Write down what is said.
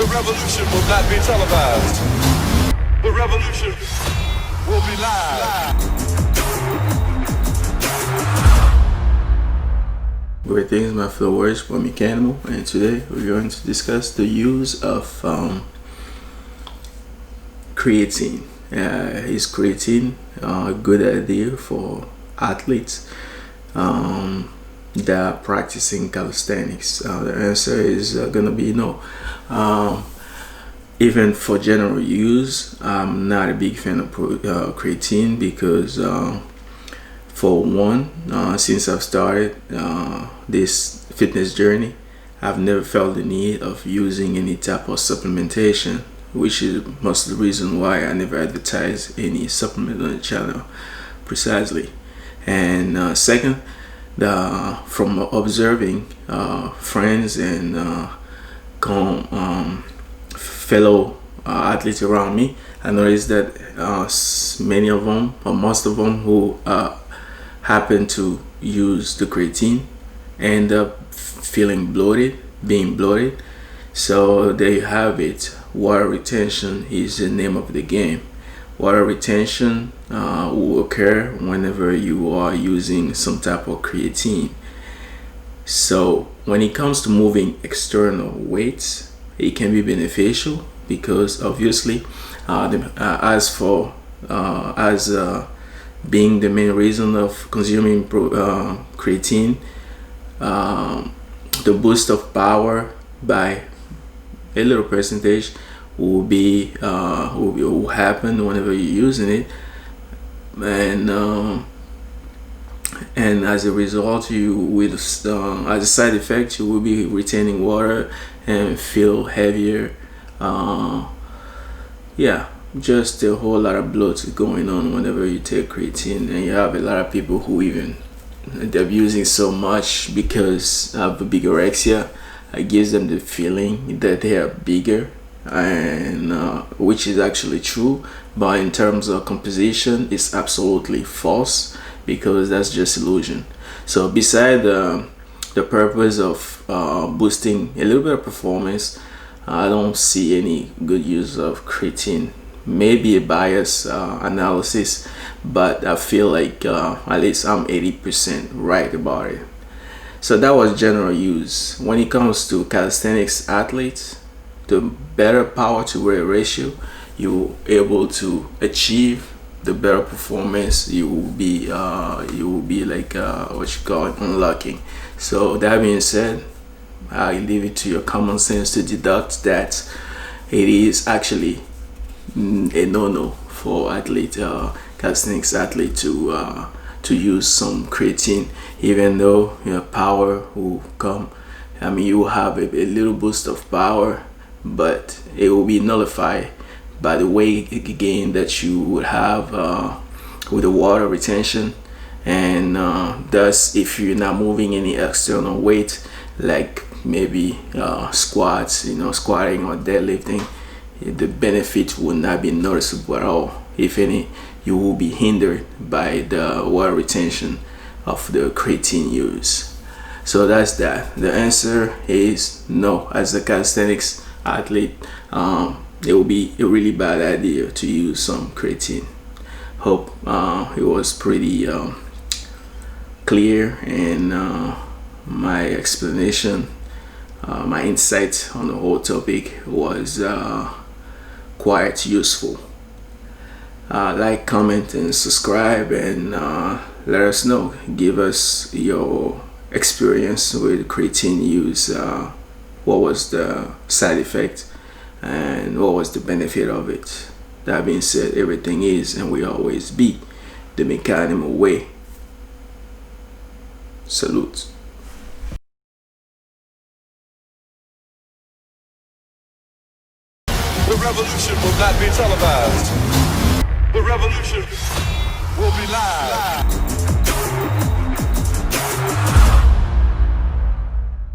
The revolution will not be televised. The revolution will be live. Greetings, my followers, from Animal, and today we're going to discuss the use of creatine. Is creatine a good idea for athletes that are practicing calisthenics? The answer is going to be no. Even for general use, I'm not a big fan of creatine because for one, since I've started this fitness journey, I've never felt the need of using any type of supplementation, which is most of the reason why I never advertise any supplement on the channel precisely. And second, from observing friends and fellow athletes around me, I noticed that many of them, or most of them, who happen to use the creatine end up feeling bloated, being bloated. So there you have it. Water retention is the name of the game. Water retention will occur whenever you are using some type of creatine. So when it comes to moving external weights, it can be beneficial because obviously being the main reason of consuming creatine, the boost of power by a little percentage will happen whenever you're using it, and as a result, you will as a side effect, you will be retaining water and feel heavier. Just a whole lot of bloat going on whenever you take creatine. And you have a lot of people who even they're using so much because of bigorexia. It gives them the feeling that they are bigger, and which is actually true, but in terms of composition, it's absolutely false because that's just illusion. So beside the purpose of boosting a little bit of performance, I don't see any good use of creatine. Maybe a bias analysis, but I feel like at least I'm 80% right about it. So that was general use. When it comes to calisthenics athletes, the better power to weight ratio you're able to achieve, the better performance you will be like what you call it, unlocking. So that being said, I leave it to your common sense to deduct that it is actually a no-no for calisthenics athlete to use some creatine, even though your power will come. I mean, you will have a little boost of power, but it will be nullified by the weight gain that you would have with the water retention. And thus, if you're not moving any external weight, like maybe squats, squatting or deadlifting, the benefit will not be noticeable at all. If any, you will be hindered by the water retention of the creatine use. So that's that. The answer is no. As a calisthenics athlete, it will be a really bad idea to use some creatine. Hope it was pretty clear, and my explanation, my insight on the whole topic was quite useful. Like, comment, and subscribe, and let us know. Give us your experience with creatine use. What was the side effect and what was the benefit of it? That being said, everything is and will always be the mechanical way. Salute. The revolution will not be televised. The revolution will be live.